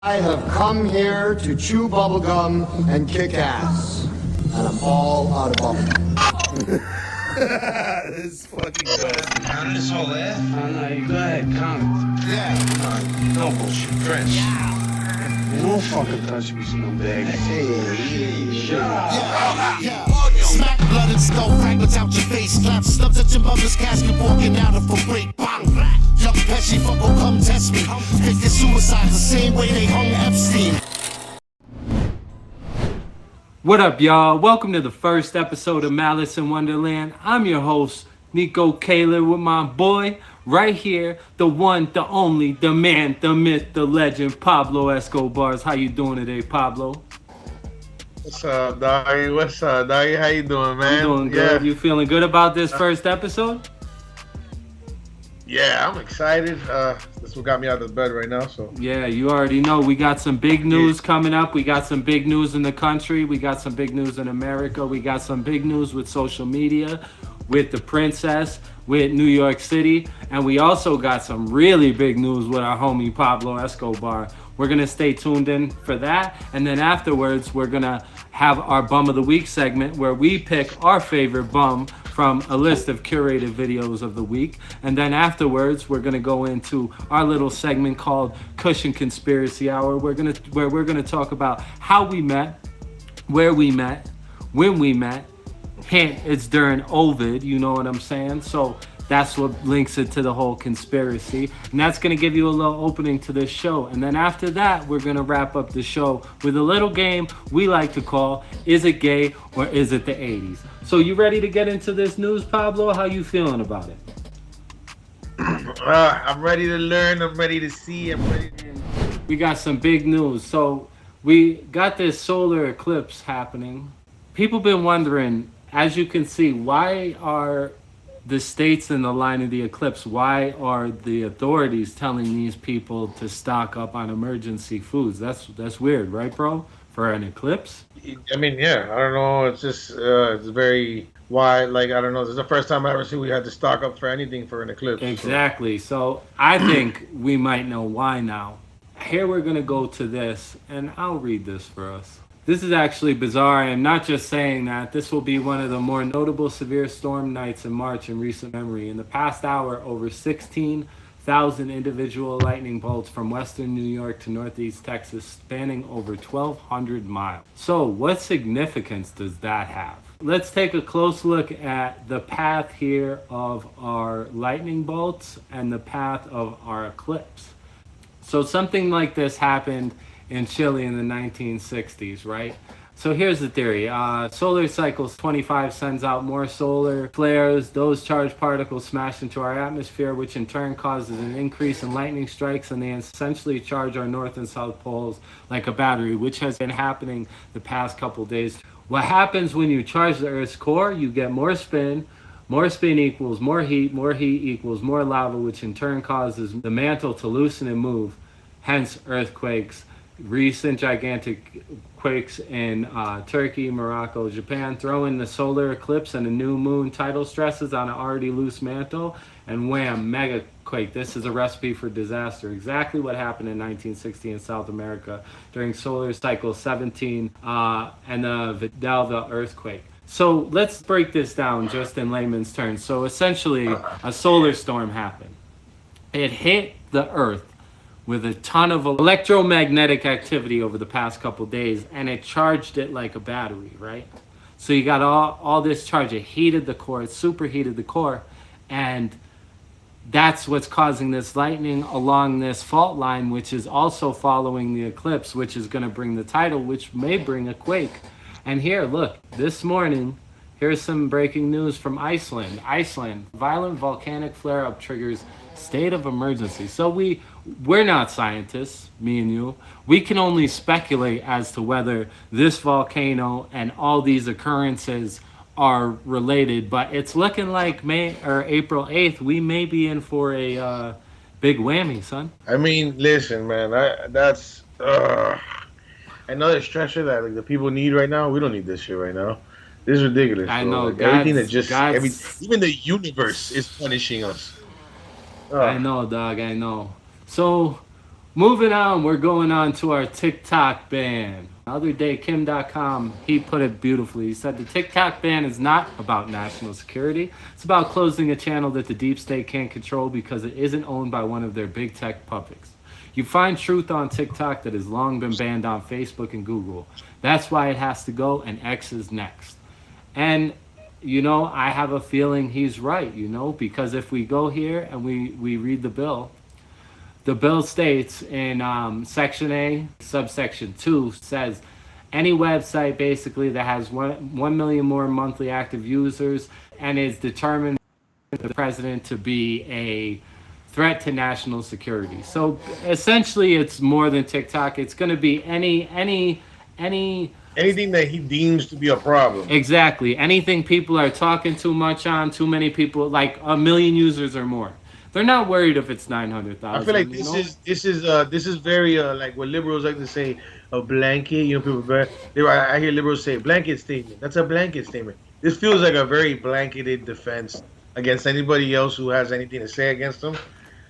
I have come here to chew bubblegum and kick ass. And I'm all out of bubblegum. This fucking bastard. Counting this whole air? No, you go ahead, count it. Yeah. No bullshit, Prince. You don't fucking touch me, scumbag. Smack blood and skull fragments out your face. Clap snubs at your mother's casket, walking out of a break. Bang! Young Pesci, fuck, oh, come test me. Fake suicide the same way they hung Epstein. What up, y'all? Welcome to the first episode of Malice in Wonderland. I'm your host, Nico Kaler, with my boy right here, the one, the only, the man, the myth, the legend, Pablo Escobars. How you doing today, Pablo? What's up, doggy? What's up, doggy? How you doing, man? I'm doing good. You feeling good about this first episode? Yeah, I'm excited. That's what got me out of bed right now. So Yeah, you already know. We got some big news coming up. We got some big news in the country. We got some big news in America. We got some big news with social media, with the princess, with New York City. And we also got some really big news with our homie Pablo Escobar. We're going to stay tuned in for that. And then afterwards, we're going to have our Bum of the Week segment where we pick our favorite bum from a list of curated videos of the week. And then afterwards, we're going to go into our little segment called Cushion Conspiracy Hour. Where we're going to talk about how we met, where we met, when we met. Hint, it's during Ovid, you know what I'm saying? So that's what links it to the whole conspiracy. And that's going to give you a little opening to this show. And then after that, we're going to wrap up the show with a little game we like to call, Is It Gay or Is It the 80s? So you ready to get into this news, Pablo? How you feeling about it? I'm ready to learn. I'm ready to see. I'm ready to... We got some big news. So we got this solar eclipse happening. People been wondering, as you can see, why are the states in the line of the eclipse, why are the authorities telling these people to stock up on emergency foods? That's weird, right, bro? For an eclipse? I mean, yeah. I don't know. It's just it's very wide. Like, I don't know. This is the first time I ever seen we had to stock up for anything for an eclipse. Exactly. So I think we might know why now. Here we're going to go to this, and I'll read this for us. This is actually bizarre. I'm not just saying that. This will be one of the more notable severe storm nights in March in recent memory. In the past hour, over 16,000 individual lightning bolts from western New York to northeast Texas, spanning over 1,200 miles. So what significance does that have? Let's take a close look at the path here of our lightning bolts and the path of our eclipse. So something like this happened in Chile in the 1960s, right? So here's the theory. Solar cycles 25 sends out more solar flares. Those charged particles smash into our atmosphere, which in turn causes an increase in lightning strikes, and they essentially charge our north and south poles like a battery, which has been happening the past couple days. What happens when you charge the Earth's core? You get more spin. More spin equals more heat equals more lava, which in turn causes the mantle to loosen and move, hence earthquakes. Recent gigantic quakes in Turkey, Morocco, Japan. Throw in the solar eclipse and the new moon tidal stresses on an already loose mantle, and wham, mega quake. This is a recipe for disaster. Exactly what happened in 1960 in South America during solar cycle 17 and the Vidalva earthquake. So let's break this down just in layman's terms. So essentially, a solar storm happened. It hit the Earth with a ton of electromagnetic activity over the past couple days, and it charged it like a battery, right? So you got all this charge. It heated the core, it superheated the core, and that's what's causing this lightning along this fault line, which is also following the eclipse, which is going to bring the tidal, which may bring a quake. And here, look, this morning, here's some breaking news from Iceland. Iceland, violent volcanic flare-up triggers state of emergency. So we're not scientists, me and you. We can only speculate as to whether this volcano and all these occurrences are related, but it's looking like April 8th, we may be in for a big whammy, son. I mean, listen, man. That's another stressor that like the people need right now. We don't need this shit right now. This is ridiculous. I bro. know. Like, everything that just even the universe is punishing us. I know, dog. I know. So Moving on, we're going on to our TikTok ban. The other day, Kim.com, he put it beautifully. He said the TikTok ban is not about national security. It's about closing a channel that the deep state can't control because it isn't owned by one of their big tech puppets. You find truth on TikTok that has long been banned on Facebook and Google. That's why it has to go, and X is next. And, you know, I have a feeling he's right, you know, because if we go here and we read the bill states in Section A, subsection 2 says any website basically that has 1 million more monthly active users and is determined by the president to be a threat to national security. So essentially it's more than TikTok. It's going to be any Anything that he deems to be a problem. exactly anything people are talking too much on, too many people, like 1 million users or more. They're not worried if it's 900,000. I feel like this is very like what liberals like to say, a blanket. You know, I hear liberals say blanket statement. That's a blanket statement. This feels like a very blanketed defense against anybody else who has anything to say against them.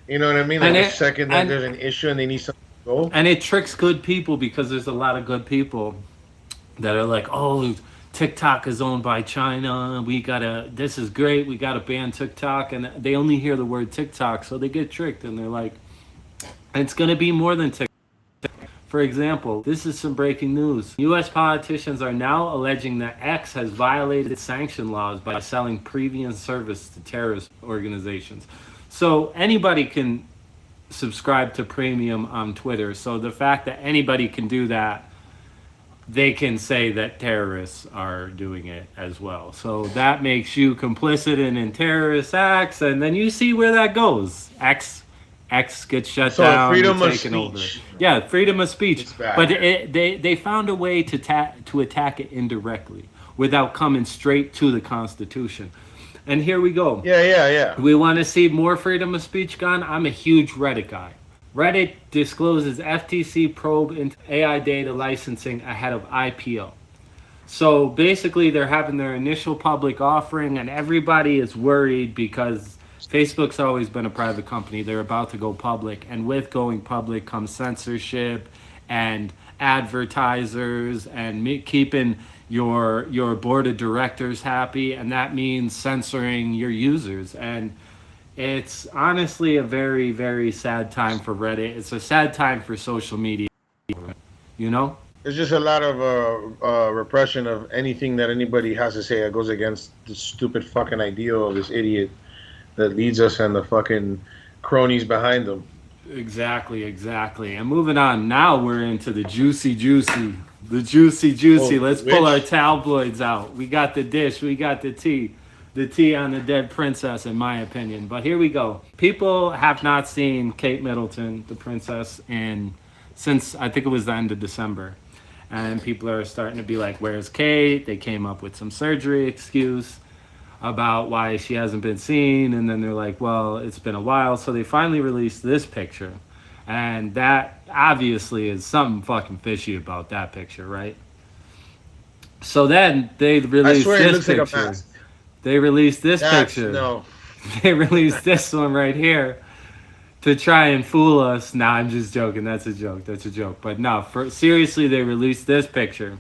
You know what I mean? Like the second that there's an issue and they need something to go. And it tricks good people because there's a lot of good people that are like, oh, TikTok is owned by China. This is great. We gotta ban TikTok. And they only hear the word TikTok, so they get tricked and they're like, it's gonna be more than TikTok. For example, this is some breaking news. US politicians are now alleging that X has violated sanction laws by selling premium service to terrorist organizations. So anybody can subscribe to premium on Twitter. So the fact that anybody can do that, they can say that terrorists are doing it as well. So that makes you complicit in terrorist acts, and then you see where that goes. X gets shut down. Freedom of taken over. speech. Yeah, freedom of speech. It's bad. But they found a way to attack it indirectly without coming straight to the Constitution. And here we go. Yeah. We want to see more freedom of speech gone. I'm a huge Reddit guy. Reddit discloses FTC probe into AI data licensing ahead of IPO. So basically they're having their initial public offering and everybody is worried because Facebook's always been a private company. They're about to go public, and with going public comes censorship and advertisers and keeping your board of directors happy, and that means censoring your users. And it's honestly a very, very sad time for Reddit. It's a sad time for social media, you know? There's just a lot of repression of anything that anybody has to say that goes against the stupid fucking ideal of this idiot that leads us and the fucking cronies behind them. Exactly. And moving on, now we're into the juicy. The juicy. Let's pull our tabloids out. We got the dish, we got the tea. The tea on the dead princess, in my opinion. But here we go. People have not seen Kate Middleton, the princess, since I think it was the end of December. And people are starting to be like, where's Kate? They came up with some surgery excuse about why she hasn't been seen. And then they're like, well, it's been a while. So they finally released this picture. And that obviously is something fucking fishy about that picture, right? So then they released this picture. They released this picture. No. They released this one right here to try and fool us. Nah, I'm just joking. That's a joke. But no, seriously, they released this picture.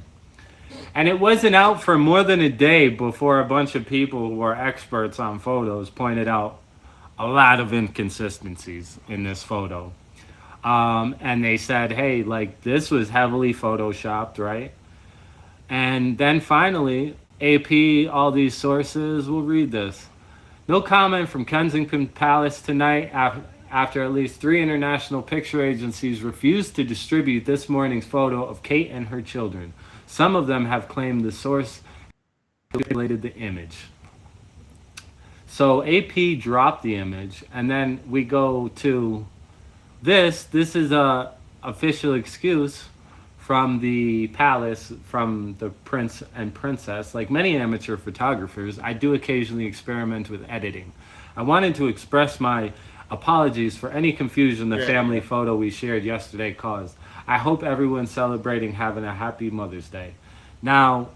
And it wasn't out for more than a day before a bunch of people who are experts on photos pointed out a lot of inconsistencies in this photo. And they said, hey, like, this was heavily photoshopped, right? And then finally, AP, all these sources, we'll read this. No comment from Kensington Palace tonight after at least 3 international picture agencies refused to distribute this morning's photo of Kate and her children. Some of them have claimed the source manipulated the image. So AP dropped the image, and then we go to this. This is a official excuse from the palace, from the prince and princess. Like many amateur photographers, I do occasionally experiment with editing. I wanted to express my apologies for any confusion the family photo we shared yesterday caused. I hope everyone's celebrating having a happy Mother's Day. Now,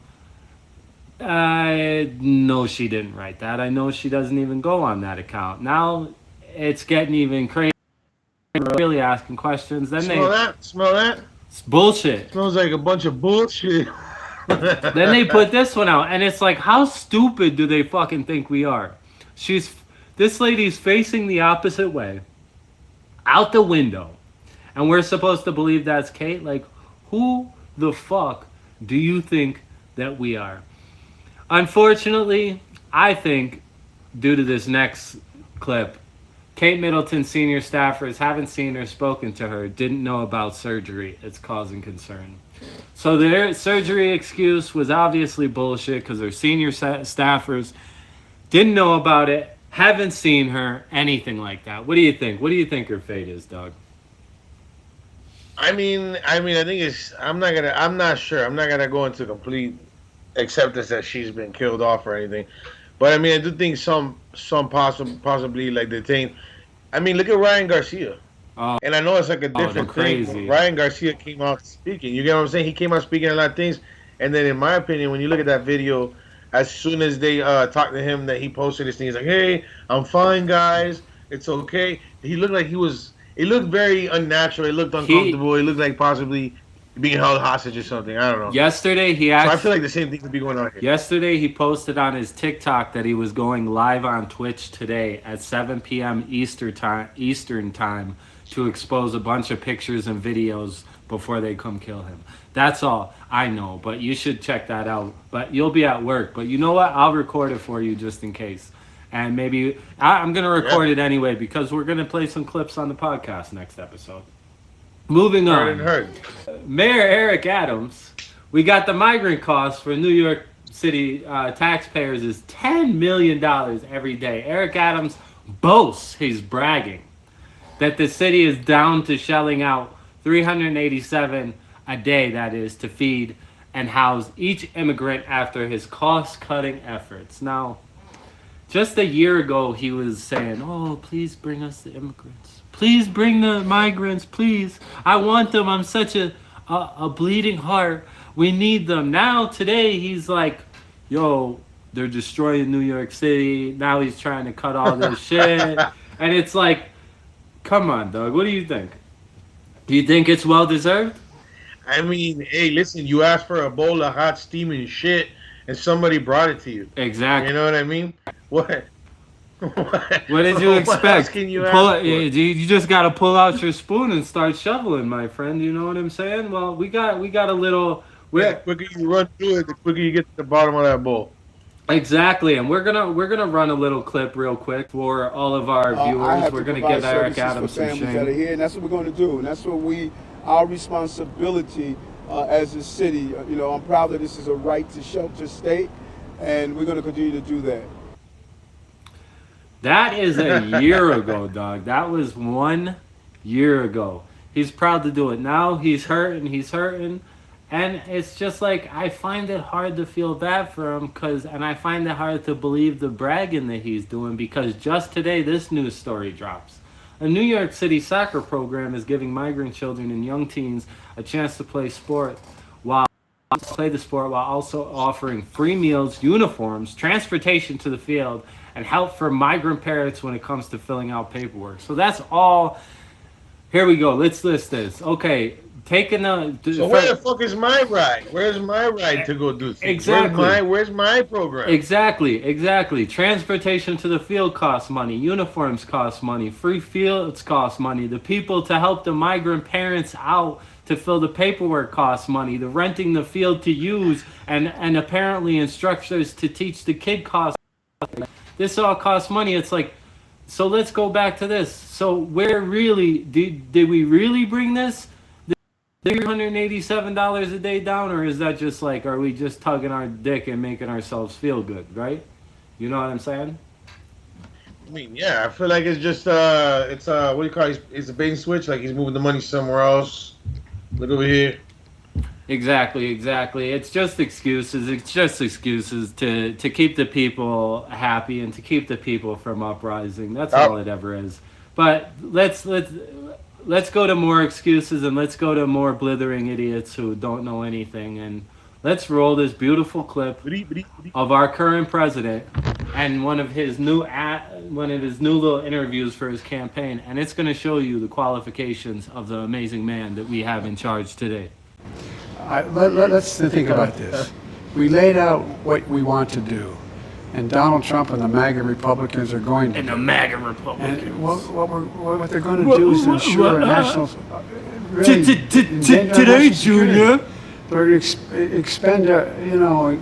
I know she didn't write that. I know she doesn't even go on that account. Now, it's getting even crazy. really asking questions. Then Smell they that? Smell that? it's bullshit. Smells like a bunch of bullshit. Then they put this one out, and it's like, how stupid do they fucking think we are? This lady's facing the opposite way, out the window, and we're supposed to believe that's Kate? Like, who the fuck do you think that we are? Unfortunately, I think, due to this next clip, Kate Middleton's senior staffers haven't seen or spoken to her, didn't know about surgery. It's causing concern. So their surgery excuse was obviously bullshit because their senior staffers didn't know about it, haven't seen her, anything like that. What do you think? What do you think her fate is, dog? I think it's. I'm not sure. I'm not gonna go into complete acceptance that she's been killed off or anything. But I mean, I do think some possibly like the thing. I mean, look at Ryan Garcia. Oh, And I know it's like a different crazy. thing. Ryan Garcia came out speaking. You get what I'm saying? He came out speaking a lot of things. And then, in my opinion, when you look at that video, as soon as they talked to him, that he posted this thing, he's like, "Hey, I'm fine, guys. It's okay." He looked like he was. It looked very unnatural. It looked uncomfortable. It looked like possibly being held hostage or something. I don't know. Yesterday, So I feel like the same thing could be going on here. Yesterday, he posted on his TikTok that he was going live on Twitch today at 7 p.m. Eastern time to expose a bunch of pictures and videos before they come kill him. That's all I know, but you should check that out. But you'll be at work. But you know what? I'll record it for you just in case. And maybe I'm going to record it anyway because we're going to play some clips on the podcast next episode. Moving on. Mayor Eric Adams, we got the migrant costs for New York City taxpayers is $10 million every day. Eric Adams boasts, he's bragging, that the city is down to shelling out $387 a day, that is, to feed and house each immigrant after his cost-cutting efforts. Now, just a year ago, he was saying, "Oh, please bring us the immigrants. Please bring the migrants, please. I want them. I'm such a bleeding heart. We need them." Now, today, he's like, "Yo, they're destroying New York City." Now he's trying to cut all this shit. And it's like, come on, dog. What do you think? Do you think it's well-deserved? I mean, hey, listen, you asked for a bowl of hot steaming shit, and somebody brought it to you. Exactly. You know what I mean? What? What did you expect? What else can you ask for? You just got to pull out your spoon and start shoveling, my friend. You know what I'm saying? Well, we got a little. The quicker you run through it, the quicker you get to the bottom of that bowl. Exactly, and we're gonna run a little clip real quick for all of our viewers. We're gonna give Eric Adams some families that are here, and that's what we're going to do, and that's what our responsibility as a city. I'm proud that this is a right to shelter state, and we're going to continue to do that. That is a year ago, dog. That was 1 year ago. He's proud to do it now. He's hurting. And it's just like, I find it hard to feel bad for him and I find it hard to believe the bragging that he's doing because just today this news story drops. A New York City soccer program is giving migrant children and young teens a chance to play the sport while also offering free meals, uniforms, transportation to the field, and help for migrant parents when it comes to filling out paperwork. So that's all. Here we go. Let's list this. Okay. So where the fuck is my ride? Where's my ride to go do things? Exactly. Where's my program? Exactly. Transportation to the field costs money. Uniforms cost money. Free fields cost money. The people to help the migrant parents out to fill the paperwork costs money. The renting the field to use and apparently instructors to teach the kid costs money. This all costs money. It's like, so let's go back to this. So where really, did we really bring this? $387 a day down, or is that just like, are we just tugging our dick and making ourselves feel good, right? You know what I'm saying? I mean, yeah, I feel like it's just what do you call it? It's a bait and switch, like he's moving the money somewhere else. Look over here. Exactly. It's just excuses. It's just excuses to keep the people happy and to keep the people from uprising. That's all it ever is. But let's go to more excuses and let's go to more blithering idiots who don't know anything. And let's roll this beautiful clip of our current president and one of his new little interviews for his campaign, and it's going to show you the qualifications of the amazing man that we have in charge today. Let's think about this. We laid out what we want to do, and Donald Trump and the MAGA Republicans are going to. And the MAGA Republicans. And what they're going to do is ensure a national. Today, Junior. They're going to expend, are they going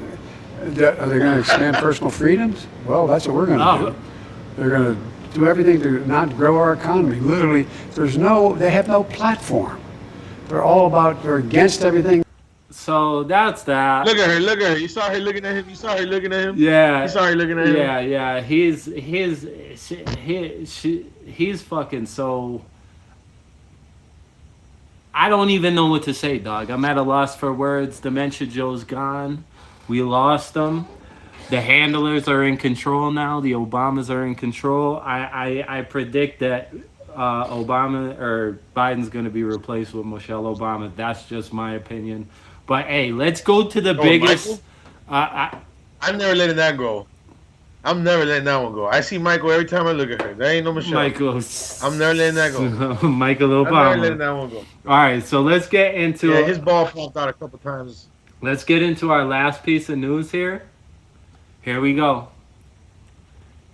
to expand personal freedoms? Well, that's what we're going to do. They're going to do everything to not grow our economy. Literally, they have no platform. They're against everything. So that's that. Look at her. You saw her looking at him. You saw her looking at him. Yeah. You saw her looking at him. Yeah. He's fucking so. I don't even know what to say, dog. I'm at a loss for words. Dementia Joe's gone. We lost him. The handlers are in control now. The Obamas are in control. I predict that Obama or Biden's going to be replaced with Michelle Obama. That's just my opinion. But hey, let's go to the biggest. I'm never letting that go. I'm never letting that one go. I see Michael every time I look at her. There ain't no Michelle. Michael. I'm never letting that go. Michael Obama. I'm never letting that one go. All right, so let's get into. Yeah, his ball popped out a couple times. Let's get into our last piece of news here. Here we go.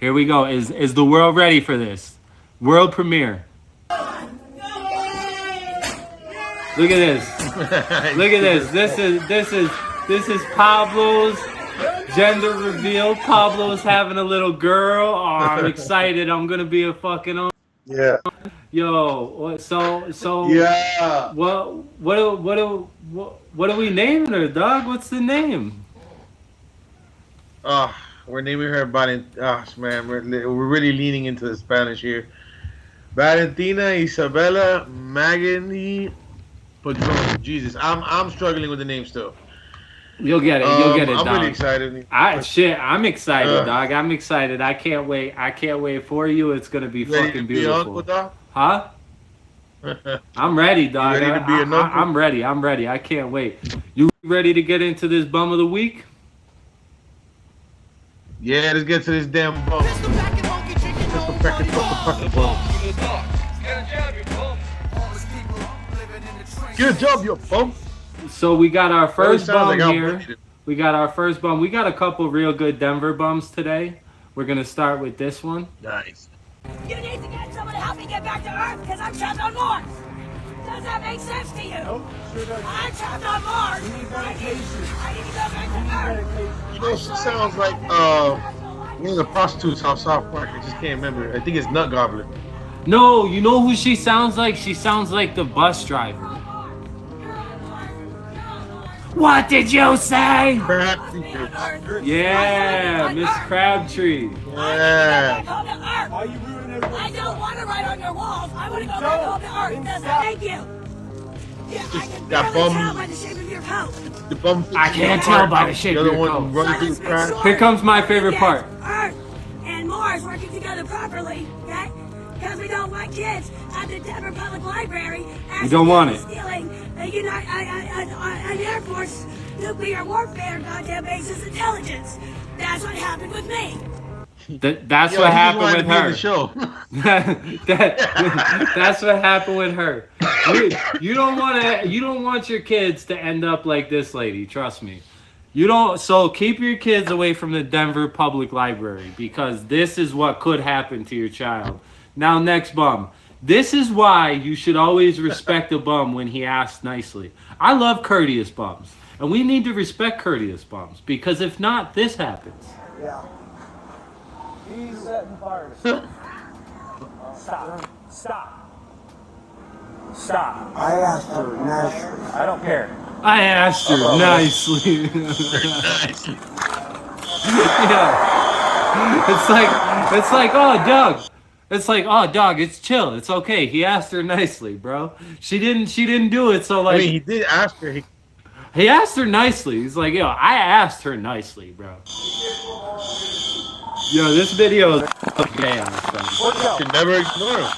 Is the world ready for this? World premiere. Look at this. This is Pablo's gender reveal. Pablo's having a little girl. Oh, I'm excited. I'm gonna be a fucking. Yeah. Yo. So. Yeah. What are we naming her, dog? What's the name? We're naming her man, we're really leaning into the Spanish here. Valentina Isabella Magani Padron. Jesus, I'm struggling with the name still. You'll get it, I'm dog. really excited. I'm excited, dog. I'm excited. I can't wait for you. It's gonna be fucking beautiful. Uncle, dog? Huh? I'm ready, dog. You ready to be an uncle? I'm ready. I can't wait. You ready to get into this bum of the week? Yeah, let's get to this damn bum. Get a job, you bum. So we got our first bum like here. We got our first bum. We got a couple real good Denver bums today. We're gonna start with this one. Nice. You need to get someone to help me get back to Earth because I'm trapped on Mars. Does that make sense to you? Nope, sure doesn't. I'm trapped on Mars. I need to go back to Earth. You know, she sounds like one of the prostitutes off South Park. I just can't remember. I think it's Nut Goblin. No, you know who she sounds like? She sounds like the bus driver. What did you say? Yeah, Miss Crabtree. Yeah. Why are you ruining everything? I don't want to write on your walls. I want to go back home to Earth. Thank you. Yeah, I can barely tell by the shape of your coat. The bum. I can't tell by the shape of your coat. Running through crack. Here comes my favorite part. Earth and Mars working together properly, okay? Because we don't want kids at the Denver Public Library. You don't want it. Stealing an Air Force nuclear warfare goddamn base's intelligence. That's what happened with me. That's what happened with her. Show. That's what happened with her. You don't want your kids to end up like this lady. Trust me. You don't. So keep your kids away from the Denver Public Library because this is what could happen to your child. Now, next bum. This is why you should always respect a bum when he asks nicely. I love courteous bums, and we need to respect courteous bums because if not, this happens. Yeah. He's setting fire. Stop. I asked her nicely. I don't care. I asked her nicely. Yeah. It's like, oh, Doug. It's like, oh, dog, it's chill. It's okay. He asked her nicely, bro. She didn't do it. So like, I mean, he did ask her. He asked her nicely. He's like, yo, I asked her nicely, bro. Yo, this video is chaos, bro. You should never ignore him.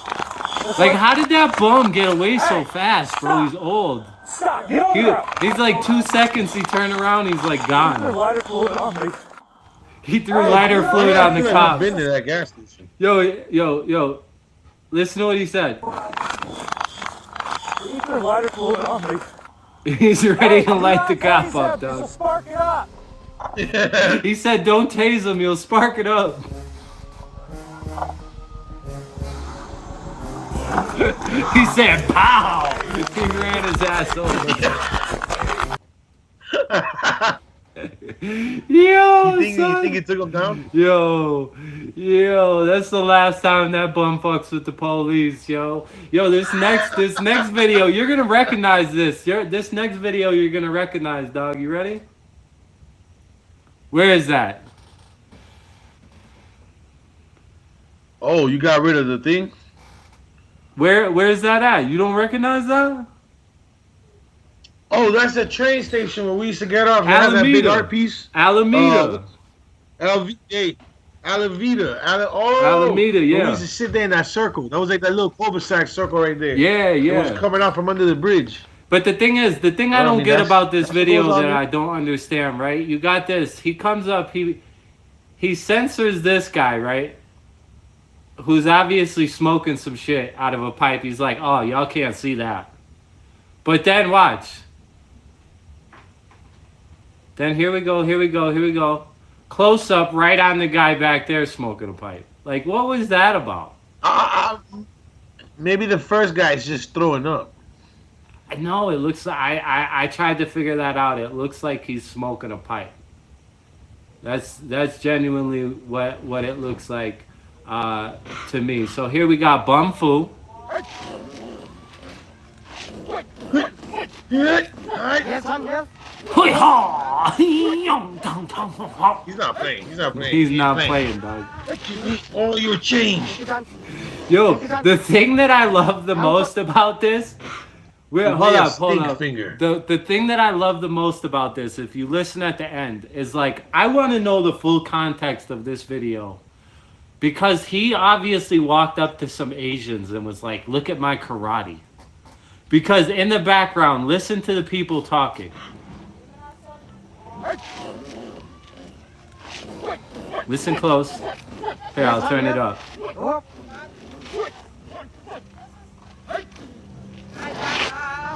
Like, how did that bum get away so fast, bro? He's old. Stop. Get over. He's like 2 seconds. He turned around. He's like gone. He threw lighter fluid on the I've cops. been to that gas station. Yo. Listen to what he said. You threw lighter fluid on me. He's ready to light the cop Tase up, him, this'll dog. spark it up. He said, "Don't tase him. You'll spark it up." He said, "Pow!" He ran his ass over. Yo, You think he took him down? Yo, that's the last time that bum fucks with the police, yo. This next video, you're gonna recognize this. This next video, you're gonna recognize, dog. You ready? Where is that? Oh, you got rid of the thing? Where's that at? You don't recognize that? Oh, that's the train station where we used to get off. They had that big art piece. Alameda. Alameda. Alameda, yeah. We used to sit there in that circle. That was like that little cul-de-sac circle right there. Yeah. It was coming out from under the bridge. But the thing I don't get about this video goes on that there. I don't understand, right? You got this. He comes up, he censors this guy, right? Who's obviously smoking some shit out of a pipe. He's like, "Oh, y'all can't see that." But then watch. Then here we go. Close up right on the guy back there smoking a pipe. Like, what was that about? Maybe the first guy's just throwing up. No, it looks like I tried to figure that out. It looks like he's smoking a pipe. That's genuinely what it looks like to me. So here we got Bum Fu. He's not playing. He's not playing, dog. All your change. Yo, the thing that I love the most about this. Hold up. The thing that I love the most about this, if you listen at the end, is like, I want to know the full context of this video. Because he obviously walked up to some Asians and was like, "Look at my karate." Because in the background, listen to the people talking. Listen close. Here, I'll turn it up.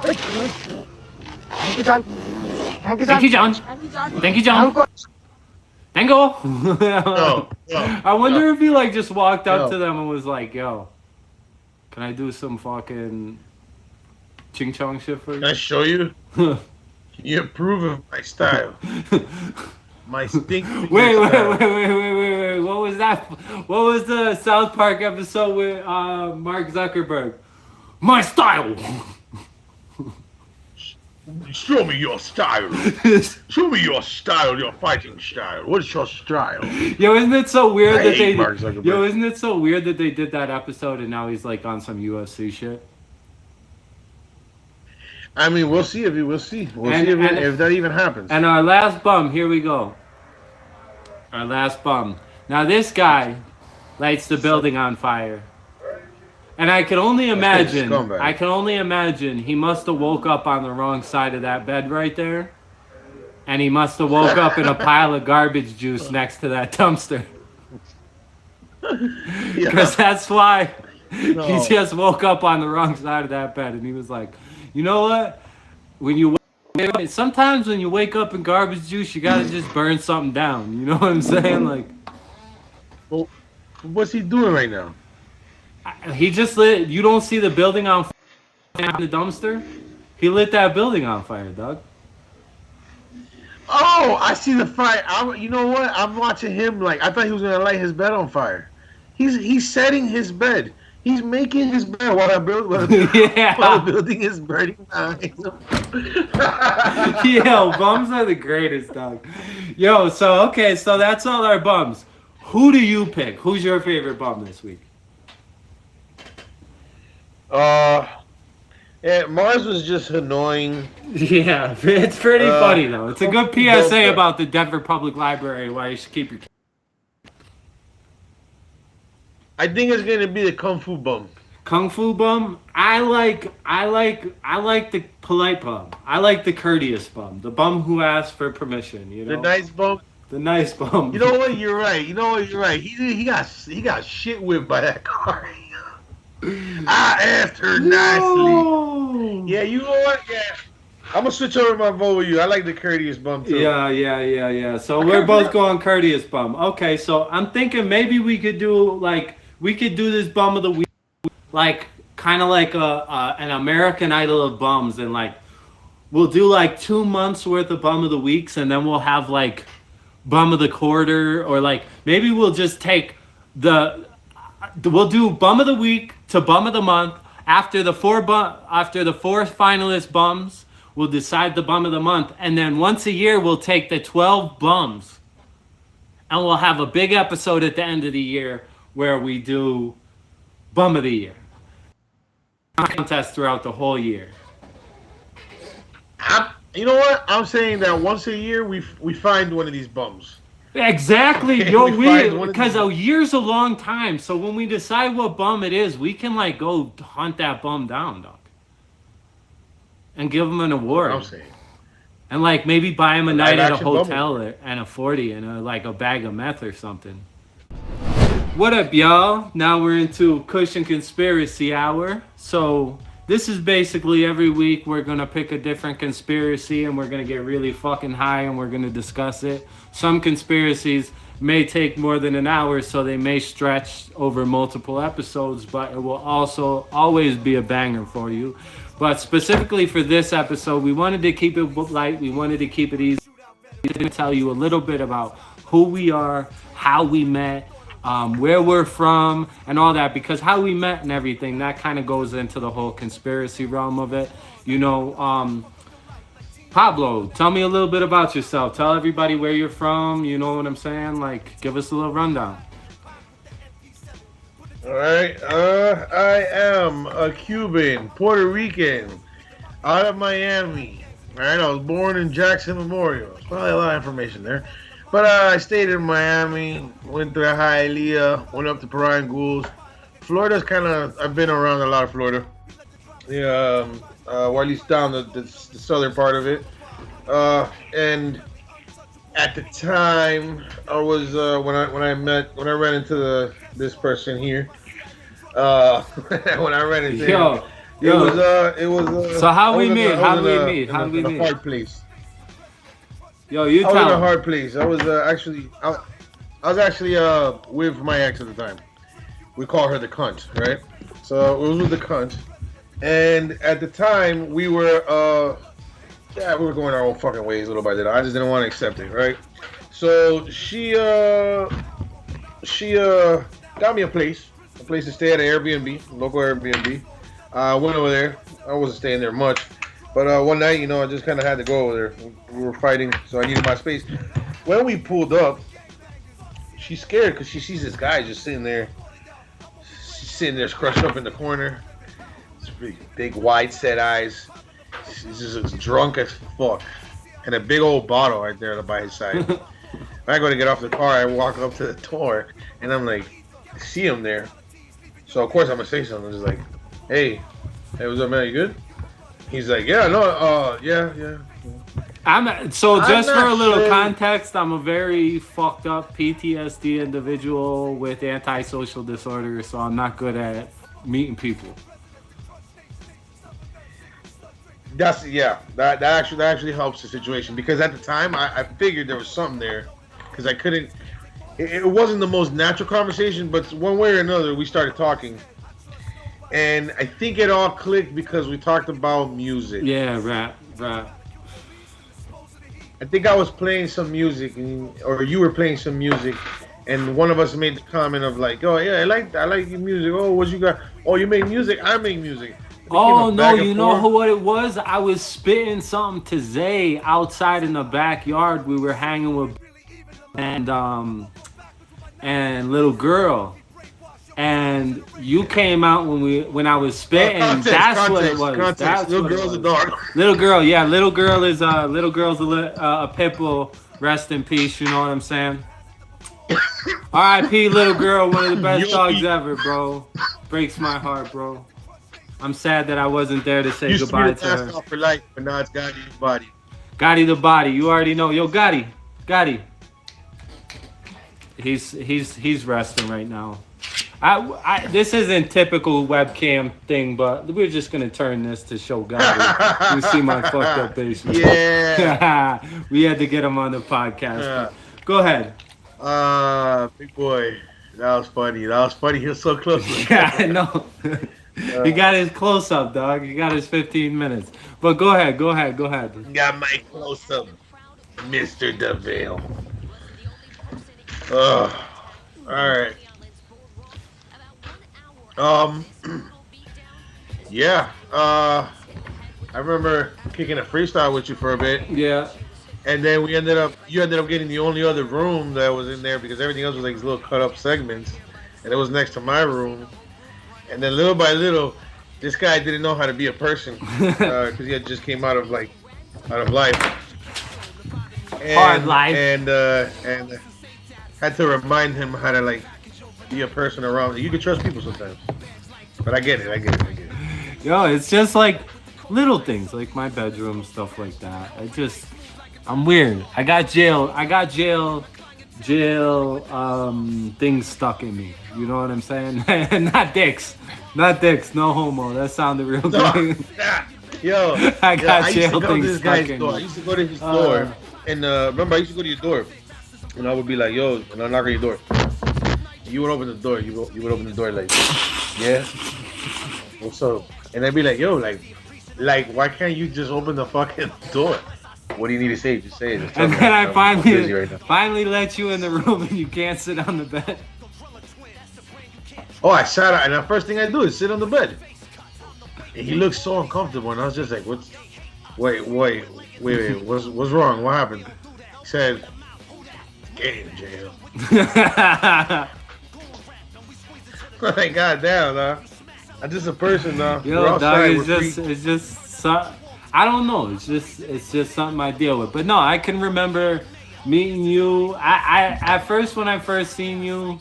Thank you, John. Thank you, John. Thank you, John. Tango. I wonder if he like just walked up to them and was like, "Yo, can I do some fucking ching chong shit for you?" Can I show you? You approve of my style. My stink. Wait. What was that? What was the South Park episode with Mark Zuckerberg? My style. Show me your style. Show me your style, your fighting style. What's your style? Yo, isn't it so weird that they? Mark Zuckerberg. Yo, isn't it so weird that they did that episode and now he's like on some UFC shit? I mean, we'll see if that even happens. And our last bum, here we go. Our last bum. Now this guy lights the building on fire. And I can only imagine, he must have woke up on the wrong side of that bed right there. And he must have woke up in a pile of garbage juice next to that dumpster. Because that's why he just woke up on the wrong side of that bed. And he was like, "You know what? Sometimes when you wake up in garbage juice, you gotta just burn something down." You know what I'm saying? Like, well, what's he doing right now? He just lit. You don't see the building on fire in the dumpster? He lit that building on fire, dog. Oh, I see the fire. You know what? I'm watching him like I thought he was gonna light his bed on fire. He's setting his bed. He's making his bed while the building is burning down. Yo, bums are the greatest, dog. Yo, so that's all our bums. Who do you pick? Who's your favorite bum this week? Yeah, Mars was just annoying. Yeah, it's pretty funny though. It's a good PSA about the Denver Public Library why you should keep your. I think it's gonna be the Kung Fu bum. Kung Fu bum? I like the polite bum. I like the courteous bum. The bum who asks for permission, you know? The nice bum. The nice bum. You know what? You're right. He got shit whipped by that car. I asked her nicely. Yeah, you know what? Yeah. I'm gonna switch over my vote with you. I like the courteous bum too. Yeah. So we're both going courteous bum. Okay, so I'm thinking maybe we could do this bum of the week, like kind of like an American Idol of bums, and like we'll do like 2 months worth of bum of the weeks, and then we'll have like bum of the quarter, or like maybe we'll just take we'll do bum of the week to bum of the month. After the four finalist bums, we'll decide the bum of the month, and then once a year we'll take the 12 bums, and we'll have a big episode at the end of the year where we do bum of the year contest throughout the whole year. You know what? I'm saying that once a year we find one of these bums. Exactly, because a year's a long time. So when we decide what bum it is, we can like go hunt that bum down, dog, and give him an award. I'm saying, and like maybe buy him a night at a hotel and a 40 and like a bag of meth or something. What up, y'all? Now we're into Cushion Conspiracy Hour. So this is basically every week we're gonna pick a different conspiracy and we're gonna get really fucking high and we're gonna discuss it. Some conspiracies may take more than an hour, so they may stretch over multiple episodes, but it will also always be a banger for you. But specifically for this episode, we wanted to keep it light, we wanted to keep it easy. We're gonna tell you a little bit about who we are, how we met, where we're from, and all that, because how we met and everything, that kind of goes into the whole conspiracy realm of it. You know, Pablo, tell me a little bit about yourself. Tell everybody where you're from, you know what I'm saying? Like, give us a little rundown. All right, I am a Cuban, Puerto Rican, out of Miami. All right, I was born in Jackson Memorial. There's probably a lot of information there. But I stayed in Miami, went through Hialeah, went up to Parayan Ghouls. Florida's kind of, I've been around a lot of Florida. Yeah, or at least down the southern part of it. And at the time, I was when I ran into this person here. When I ran into him, it was. So how we meet? How we meet? How we meet? A hard place. Yo, you tell. I was in a hard place. I was actually with my ex at the time. We call her the cunt, right? So it was with the cunt, and at the time we were we were going our own fucking ways little by little. I just didn't want to accept it, right? So she got me a place to stay at an Airbnb, local Airbnb. Went over there. I wasn't staying there much. But one night, I just kind of had to go over there. We were fighting, so I needed my space. When we pulled up, she's scared because she sees this guy just sitting there. She's sitting there scrunched up in the corner. This big wide set eyes. He's just drunk as fuck. And a big old bottle right there by his side. When I go to get off the car, I walk up to the door, and I'm like, I see him there. So, of course, I'm going to say something. I'm just like, hey, what's up, man? You good? He's like, yeah, no, yeah. Just for a little context, I'm a very fucked up PTSD individual with antisocial disorder, so I'm not good at meeting people. That actually helps the situation, because at the time I figured there was something there, because I couldn't. It wasn't the most natural conversation, but one way or another we started talking. And I think it all clicked because we talked about music. Yeah, rap. I think I was playing some music, or you were playing some music, and one of us made the comment of like, "Oh yeah, I like your music. Oh, what you got? Oh, you make music. I make music." Oh no, you know what it was? I was spitting something to Zay outside in the backyard. We were hanging with and little girl. And you came out when I was spitting. That's what it was. That's little girl's a dog. Little girl, yeah. Little girl's a pit bull. Rest in peace. You know what I'm saying? R.I.P. Little girl, one of the best dogs ever, bro. Breaks my heart, bro. I'm sad that I wasn't there to say goodbye to her. Off for life, but now it's Gotti the body. Gotti the body. You already know. Yo, Gotti. He's resting right now. This isn't typical webcam thing, but we're just gonna turn this to show God. You see my fucked up patient. Yeah. We had to get him on the podcast. Yeah. Go ahead. Big boy. That was funny. That was funny. He was so close. Yeah, I know. He got his close up, dog. He got his 15 minutes. But go ahead. Got my close up, Mr. DeVille. All right. Yeah. I remember kicking a freestyle with you for a bit. Yeah. And then you ended up getting the only other room that was in there because everything else was like these little cut up segments, and it was next to my room. And then little by little, this guy didn't know how to be a person because he had just came out of life, Hard life, and had to remind him how to like be a person around. You can trust people sometimes, but I get it. Yo, it's just like little things, like my bedroom, stuff like that. I'm weird. I got jail things stuck in me. You know what I'm saying? Not dicks, no homo. That sounded real good. Yo, I got jail to things stuck in me. I used to go to his door, and remember I used to go to your door, and I would be like, yo, and I'll knock on your door. You would open the door. You would open the door like, yeah, what's up? And I'd be like, yo, like, why can't you just open the fucking door? What do you need to say? Just say it. And then I finally let you in the room and you can't sit on the bed. Oh, I sat out, and the first thing I do is sit on the bed. And he looked so uncomfortable, and I was just like, wait, what's wrong? What happened? He said, get in jail. Like, goddamn, dog. I'm just a person, dog. Yo, dog, it's just I don't know. It's just something I deal with. But no, I can remember meeting you. I at first, when I first seen you,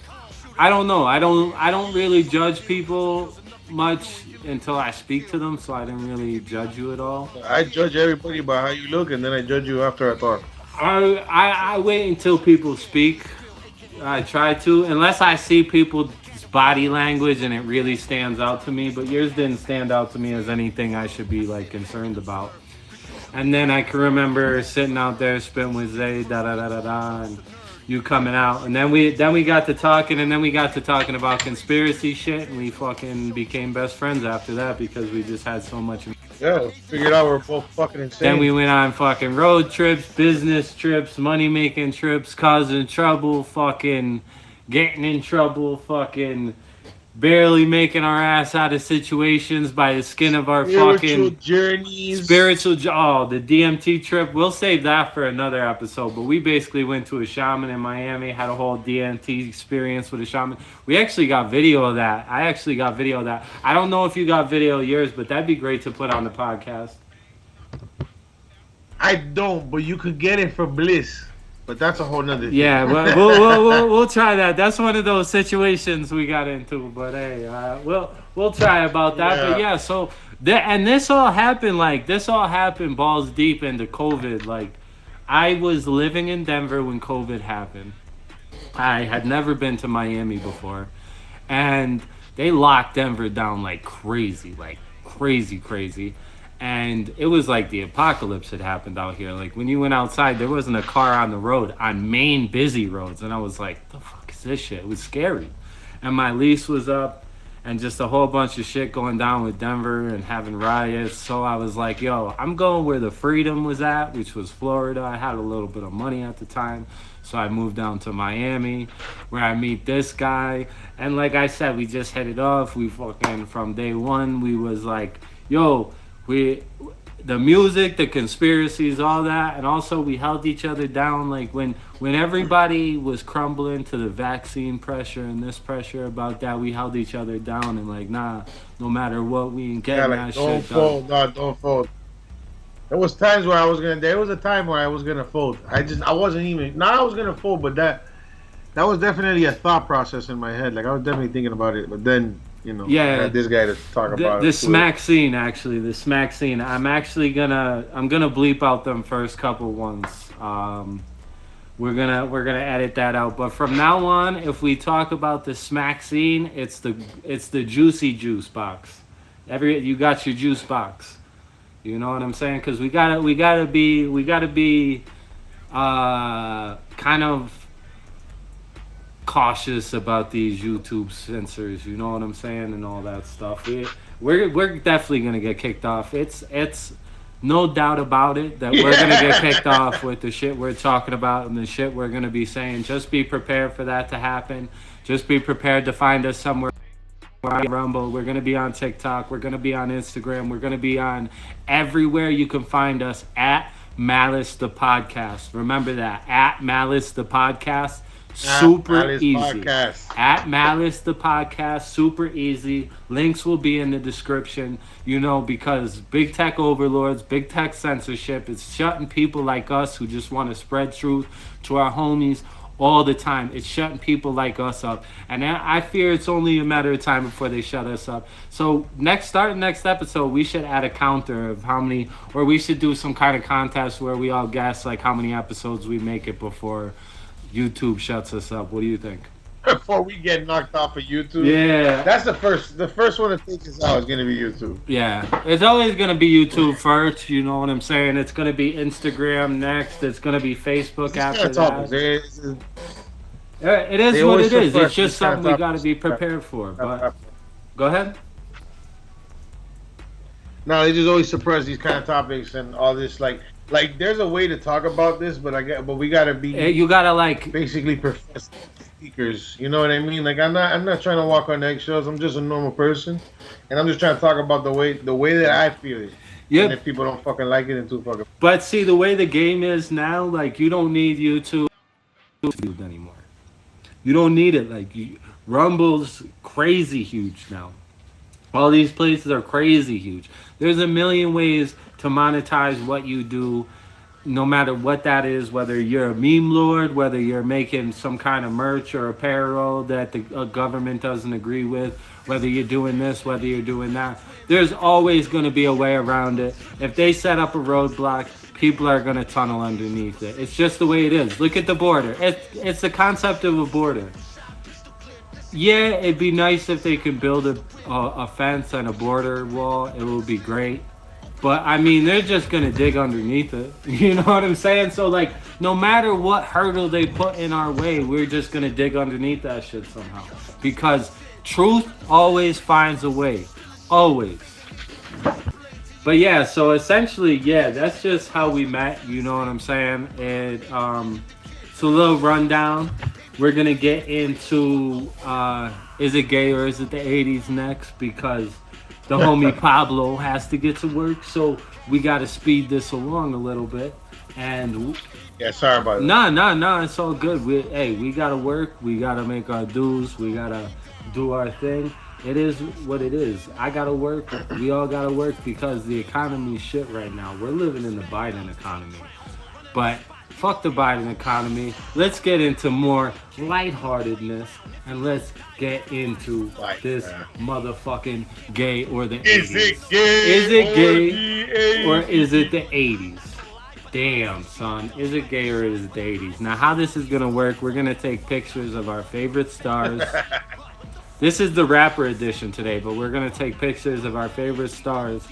I don't know. I don't really judge people much until I speak to them. So I didn't really judge you at all. I judge everybody by how you look, and then I judge you after I talk. I wait until people speak. I try to, unless I see people's body language and it really stands out to me. But yours didn't stand out to me as anything I should be like concerned about. And then I can remember sitting out there spitting with Zay, and you coming out, and then we got to talking, and then we got to talking about conspiracy shit, and we fucking became best friends after that because we just had so much. Yeah, figured out we're both fucking insane. Then we went on fucking road trips, business trips, money making trips, causing trouble, fucking getting in trouble, fucking barely making our ass out of situations by the skin of our fucking journeys. Oh, the DMT trip. We'll save that for another episode. But we basically went to a shaman in Miami, had a whole DMT experience with a shaman. We actually got video of that. I actually got video of that. I don't know if you got video of yours, but that'd be great to put on the podcast. I don't, but you could get it from Bliss. But that's a whole nother thing. Yeah, we'll try that. That's one of those situations we got into. But hey, we'll try about that. Yeah. But yeah, so this all happened balls deep into COVID. Like, I was living in Denver when COVID happened. I had never been to Miami before, and they locked Denver down like crazy. And it was like the apocalypse had happened out here. Like, when you went outside, there wasn't a car on the road, on main busy roads. And I was like, the fuck is this shit? It was scary. And my lease was up, and just a whole bunch of shit going down with Denver and having riots. So I was like, yo, I'm going where the freedom was at, which was Florida. I had a little bit of money at the time. So I moved down to Miami, where I meet this guy. And like I said, we just hit it off. We fucking, from day one, we was like, yo, the music, the conspiracies, all that, and also we held each other down. Like when everybody was crumbling to the vaccine pressure and this pressure about that, we held each other down and like, nah, no matter what, we ain't getting that shit done. Don't fold. There was times where there was a time where I was gonna fold. I wasn't even. Not I was gonna fold, but that was definitely a thought process in my head. Like, I was definitely thinking about it, but then. You know, yeah, I had this guy to talk about the smack scene. Actually, the smack scene. I'm gonna bleep out them first couple ones. We're gonna edit that out. But from now on, if we talk about the smack scene, it's the juicy juice box. You got your juice box. You know what I'm saying? Because we gotta be kind of cautious about these YouTube censors. You know what I'm saying, and all that stuff. We're definitely gonna get kicked off. It's no doubt about it that we're gonna get kicked off with the shit we're talking about and the shit we're gonna be saying. Just be prepared for that to happen. Just be prepared to find us somewhere. Rumble. We're gonna be on TikTok. We're gonna be on Instagram. We're gonna be on everywhere you can find us at Malice the Podcast. Remember that, at Malice the Podcast. Super Malice easy. Podcast. At Malice the Podcast. Super easy. Links will be in the description. You know, because big tech overlords, big tech censorship is shutting people like us who just want to spread truth to our homies all the time. It's shutting people like us up, and I fear it's only a matter of time before they shut us up. So next episode, we should add a counter of how many, or we should do some kind of contest where we all guess like how many episodes we make it before YouTube shuts us up. What do you think? Before we get knocked off of YouTube. Yeah. That's the first one to take us out is gonna be YouTube. Yeah. It's always gonna be YouTube first, you know what I'm saying? It's gonna be Instagram next, it's gonna be Facebook after that. It is what it is. It's just something we gotta be prepared for. But go ahead. No, they just always suppress these kind of topics and all this like there's a way to talk about this, but we gotta be. You gotta like basically professional speakers. You know what I mean? Like I'm not trying to walk on eggshells. I'm just a normal person, and I'm just trying to talk about the way that I feel it. Yeah. And if people don't fucking like it, then too fucking. But see, the way the game is now, like you don't need YouTube anymore. You don't need it. Like Rumble's crazy huge now. All these places are crazy huge. There's a million ways to monetize what you do, no matter what that is, whether you're a meme lord, whether you're making some kind of merch or apparel that the government doesn't agree with, whether you're doing this, whether you're doing that. There's always going to be a way around it. If they set up a roadblock, people are going to tunnel underneath it. It's just the way it is. Look at the border. It's the concept of a border. Yeah, it'd be nice if they could build a fence and a border wall. It would be great. But, I mean, they're just going to dig underneath it. You know what I'm saying? So, like, no matter what hurdle they put in our way, we're just going to dig underneath that shit somehow. Because truth always finds a way. Always. But, yeah, so essentially, yeah, that's just how we met. You know what I'm saying? And it's a little rundown. We're going to get into is it gay or is it the 80s next? Because the homie Pablo has to get to work, so we got to speed this along a little bit. And yeah, sorry about that. No, it's all good. We got to work. We got to make our dues. We got to do our thing. It is what it is. I got to work. We all got to work because the economy's shit right now. We're living in the Biden economy. But fuck the Biden economy. Let's get into more lightheartedness and let's get into this motherfucking gay or the 80s. Is it gay? Is it gay or is it the 80s? Damn, son. Is it gay or is it the 80s? Now, how this is going to work, we're going to take pictures of our favorite stars. This is the rapper edition today, but we're going to take pictures of our favorite stars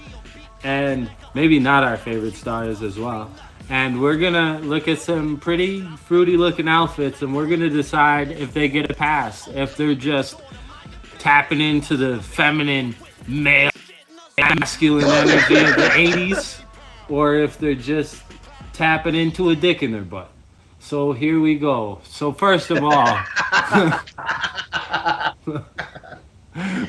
and maybe not our favorite stars as well. And we're going to look at some pretty fruity looking outfits and we're going to decide if they get a pass, if they're just tapping into the feminine, male, masculine energy of the 80s, or if they're just tapping into a dick in their butt. So here we go. So first of all,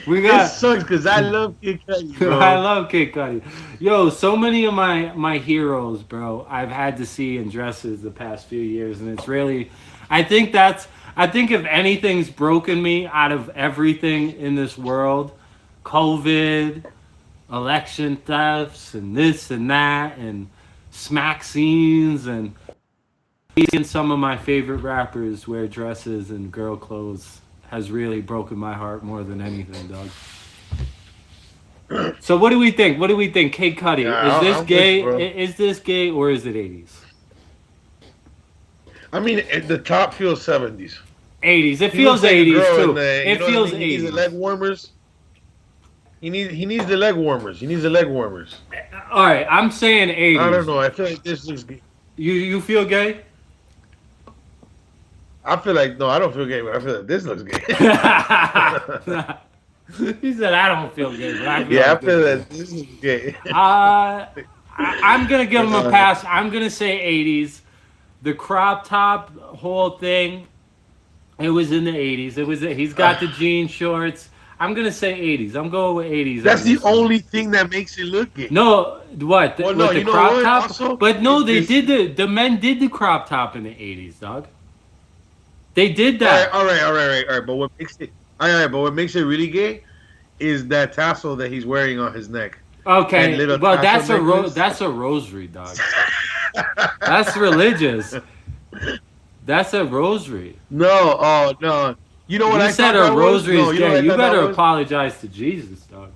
we got. This sucks because I love Kid Cudi, bro. I love Kid Cudi. Yo, so many of my heroes, bro, I've had to see in dresses the past few years, and it's really, I think if anything's broken me out of everything in this world, COVID, election thefts, and this and that, and smack scenes, and seeing some of my favorite rappers wear dresses and girl clothes has really broken my heart more than anything, dog. So what do we think? What do we think? Kid Cudi, is this gay? Is this gay or is it 80s? I mean, the top feels 70s. 80s. It He feels looks like a 80s girl too. in the, you It know what I feels mean? He needs the 80s. leg warmers. He needs the leg warmers. He needs the leg warmers. All right, I'm saying I don't 80s. know. I feel like this looks gay. You feel gay? I feel like no, I don't feel gay, but I feel like this looks gay. He said I don't feel gay, but I feel Yeah, I like feel this that this is gay. I'm gonna give him a pass. I'm gonna say 80s. The crop top whole thing, it was in the 80s. It was. He's got the jean shorts. I'm gonna say 80s. I'm going with 80s. That's the only thing that makes it look gay. No, what? Well, with no, the you know crop what? top? Also, but no, they it's- did the men did the crop top in the 80s, dog. They did that. All right. But what makes it really gay is that tassel that he's wearing on his neck. Okay, And well that's tassel that's a rosary, dog. That's religious. That's a rosary. No, oh no. You know what You I said thought a that was? rosary No, is you know what I gay. You thought that better was? apologize to Jesus, dog.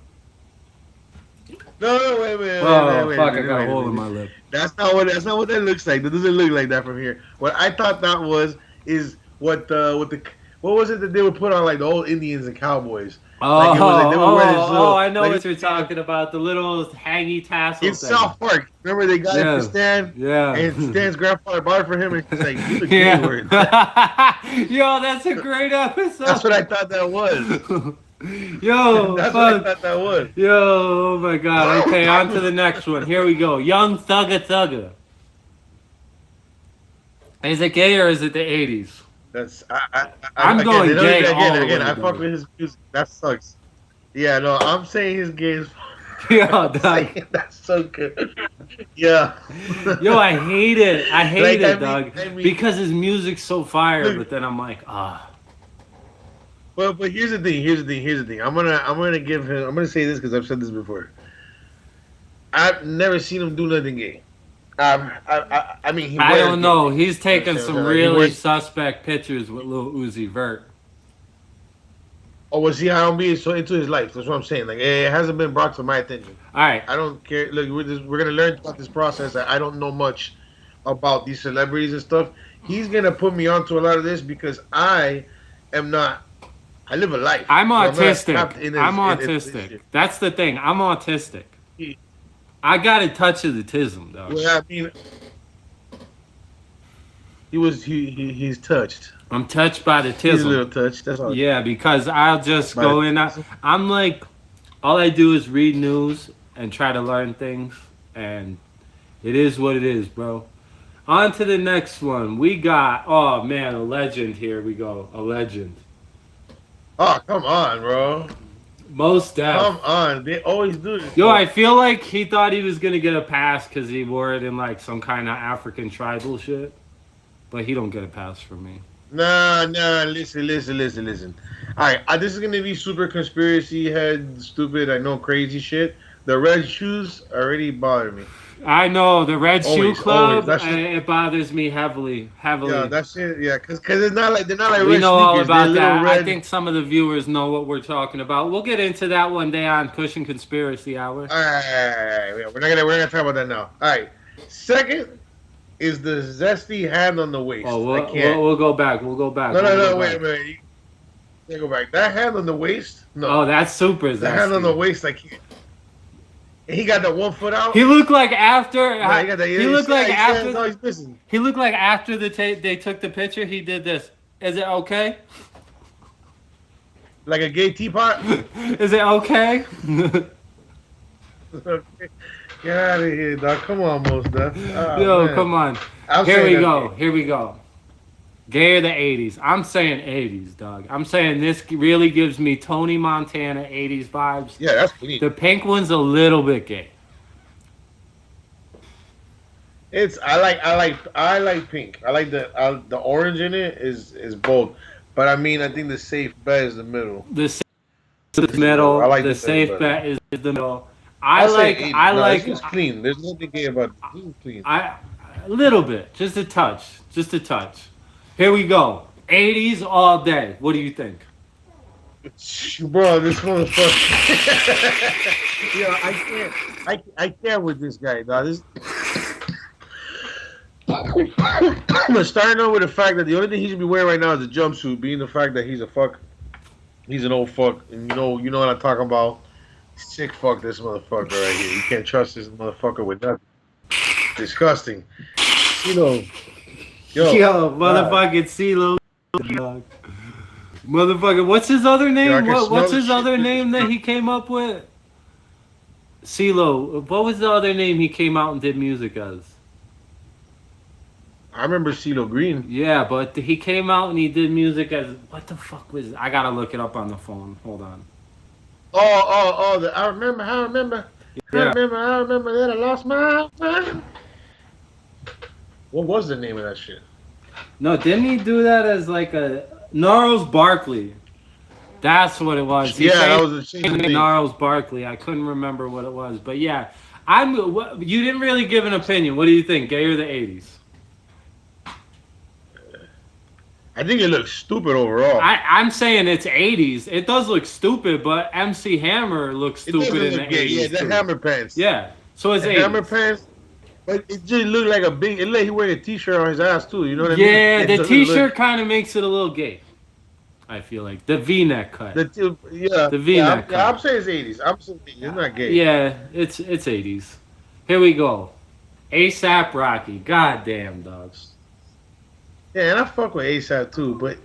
No, wait, Fuck! wait, I got a wait, hole wait. in my lip. That's not what that looks like. That doesn't look like that from here. What I thought that is what was it that they would put on like the old Indians and cowboys? Like, it was like they would wear this little, I know like, what you're talking about. The little hangy tassel in thing. South Park. Remember they got it Yeah. for Stan? Yeah. And Stan's grandfather bought it for him, and he's like, "You look gay wearing that." Yeah. Yo, that's a great episode. That's what I thought that was. Yo, That's fuck. what I thought that was. Yo, oh my god. Okay, on to the next one. Here we go. Young Thugga Thugga. Is it gay or is it the 80s? That's I'm going gay all the way, Again, I dog. fuck with his music. That sucks. Yeah, no, I'm saying his gay is. Yo, dog. That's so good. Yeah. Yo, I hate it. I hate Like, it, dog. I mean- because his music's so fire, Look. but then I'm like, ah. Well, but here's the thing. I'm gonna say this because I've said this before. I've never seen him do nothing gay. I mean, he I wears don't gay. know. He's taking He some really wears- suspect pictures with Lil Uzi Vert. Oh, well, see, I don't be so into his life. That's what I'm saying. Like, it hasn't been brought to my attention. All right. I don't care. Look, we're gonna learn about this process. I don't know much about these celebrities and stuff. He's gonna put me onto a lot of this because I am not. I live a life. I'm So not autistic. trapped in this- I'm in this autistic. shit. That's the thing. I'm autistic. I got a touch of the tism, though. Well, I mean, he's touched. I'm touched by the He's a little tism. touched. That's all. Yeah, because I'll just By go the in. I'm like, all I do is read news and try to learn things, and it is what it is, bro. On to the next one. We got, oh man, a legend. Here we go. A legend. Oh, come on, bro. Most Def. Come on. They always do this. Yo, I feel like he thought he was gonna get a pass because he wore it in like some kind of African tribal shit, but he don't get a pass from me. Nah. Listen. All right, this is gonna be super conspiracy head, stupid. I know crazy shit. The red shoes already bother me. I know the Red Shoe Always, Club. that shit- It bothers me heavily. Yeah, that shit. Yeah, cause it's not like they're not like We red know all sneakers. about They're little that. red. I think some of the viewers know what we're talking about. We'll get into that one day on Pushing Conspiracy Hour. All right. Yeah, we're not gonna talk about that now. All right. Second is the zesty hand on the waist. Oh, I can't. we'll go back. We'll go back. No, We'll go wait back. a minute. You can't go back. That hand on the waist. No. Oh, that's super. The hand on the zesty. waist. I can't. He got that 1 foot out. He looked like after. Nah, he got that. He looked like after. No, he's missing. He looked like after they took the picture. He did this. Is it okay? Like a gay teapot. Is it okay? Get out of here, dog. Come on, Most Def. Oh, Yo, man. come on. I'm Here saying we that- go. Here we go. Gay of the 80s. I'm saying 80s, dog. I'm saying this really gives me Tony Montana 80s vibes. Yeah, that's clean. The pink one's a little bit gay. It's I like pink. I like the orange in it is bold. But I mean, I think the safe bet is the middle. The middle. I like the the safe middle. bet is the middle. I'll say 80. I No, like. It's clean. There's nothing gay about it. It's clean. A little bit, just a touch. Here we go. 80s all day. What do you think? Bro, this motherfucker. Yo, I can't with this guy, dog. This. I'm starting out with the fact that the only thing he should be wearing right now is a jumpsuit, being the fact that he's an old fuck, and you know what I'm talking about. Sick fuck this motherfucker right here. You can't trust this motherfucker with nothing. Disgusting. Yo, motherfucking CeeLo. Motherfucker, what's his other name? What's his other name that he came up with? CeeLo. What was the other name he came out and did music as? I remember CeeLo Green. Yeah, but he came out and he did music as what the fuck was it? I gotta look it up on the phone. Hold on. I remember that I lost my mind. What was the name of that shit? No, didn't he do that as like a Gnarls Barkley? That's what it was. That was the same thing. Gnarls Barkley. I couldn't remember what it was, but yeah, you didn't really give an opinion. What do you think, gay or the 80s? I think it looks stupid overall. I'm saying it's 80s. It does look stupid, but MC Hammer looks stupid in the 80s. Yeah, the Hammer pants. Yeah, so it's 80s. Hammer pants. But it just looked like a big. It looked like he wearing a t-shirt on his ass too. You know what I mean? Yeah, the t-shirt kind of makes it a little gay. I feel like the V-neck cut. The V-neck cut. I'm saying it's 80s. I'm saying it's not gay. Yeah, it's 80s. Here we go. ASAP Rocky. Goddamn, dogs. Yeah, and I fuck with ASAP too, but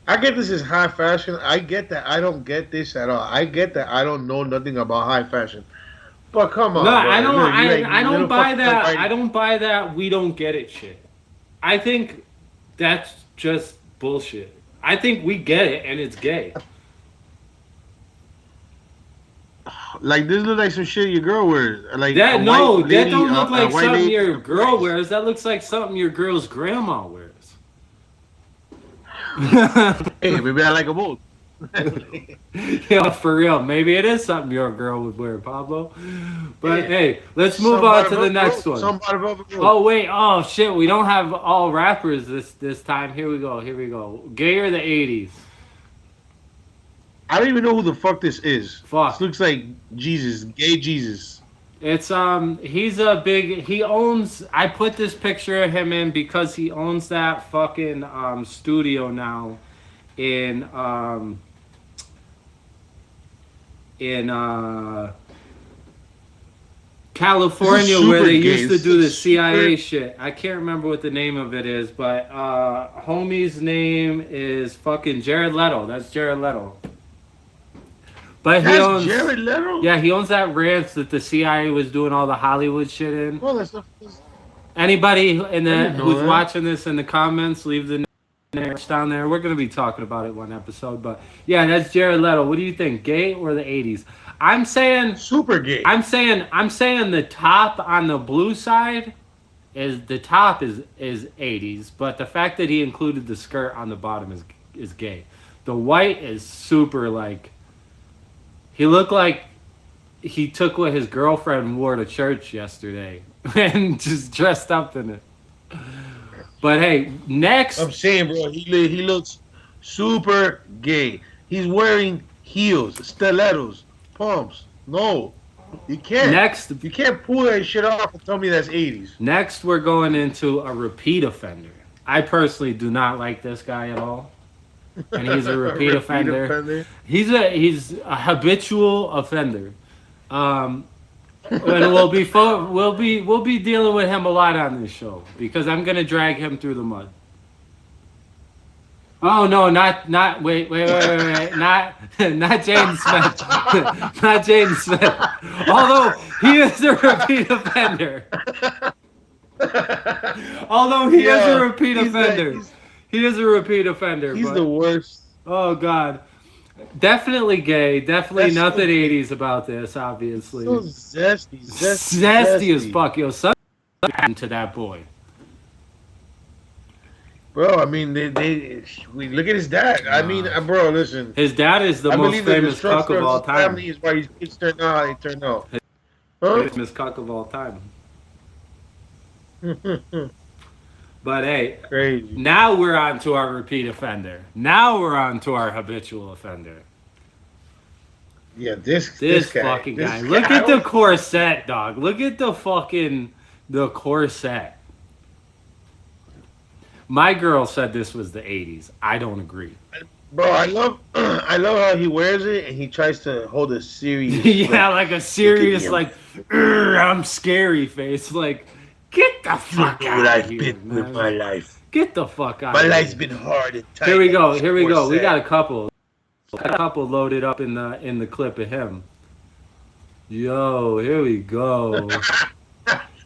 I get this is high fashion. I get that I don't get this at all. I get that I don't know nothing about high fashion. But come on. No, bro. I don't. I don't buy that. Right. I don't buy that. We don't get it shit. I think that's just bullshit. I think we get it, and it's gay. Like this looks like some shit your girl wears. Like that. No, that don't look like something your girl wears. That looks like something your girl's grandma wears. Hey, maybe I like them both. Yeah, for real. Maybe it is something your girl would wear, Pablo. But hey, let's move on to the next one. Oh wait, oh shit, we don't have all rappers this time. Here we go. Gay or the 80s? I don't even know who the fuck this is. Fuck. This looks like Jesus, gay Jesus. It's he owns, I put this picture of him in because he owns that fucking studio now in California where they used to do the CIA shit. I can't remember what the name of it is, but homie's name is fucking Jared Leto. That's Jared Leto. But he owns Jared Leto? Yeah, he owns that ranch that the CIA was doing all the Hollywood shit in. Well, that's Anybody who's watching this in the comments, leave the name down there. We're gonna be talking about it one episode, but yeah, that's Jared Leto. What do you think, gay or the 80s? I'm saying super gay. I'm saying the top on the blue side is 80s, but the fact that he included the skirt on the bottom is gay. The white is super like. He looked like he took what his girlfriend wore to church yesterday and just dressed up in it. But hey, next. I'm saying, bro, he looks super gay. He's wearing heels, stilettos, pumps. No, you can't. Next, you can't pull that shit off and tell me that's 80s. Next, we're going into a repeat offender. I personally do not like this guy at all. And he's a repeat offender. He's a habitual offender. And we'll be dealing with him a lot on this show because I'm gonna drag him through the mud. Oh no, not wait, not Jaden Smith. Not Jaden Smith. Although he is a repeat offender. He is a repeat offender. He's the worst. Oh God, definitely gay. Definitely nothing 80s about this. Obviously, so zesty as fuck. Yo, son, to that boy. Bro, I mean, we look at his dad. I mean, bro, listen. His dad is the most famous cuck of all time. Family is why his kids turned out how they turned out. Famous cuck of all time. But hey, crazy. Now we're on to our repeat offender. Now we're on to our habitual offender. Yeah, this fucking guy. Look at the corset, dog. Look at the corset. My girl said this was the 80s. I don't agree. Bro, I love I love how he wears it and he tries to hold a serious Yeah, like a look at serious, him. like, I'm scary face. Like, get the fuck You know what out of I've here, been with man. my life. Get the fuck out My of life's here. been hard and tight. Here we go. like Here we Score go. We said. got a couple. Loaded up in the clip of him. Yo, here we go.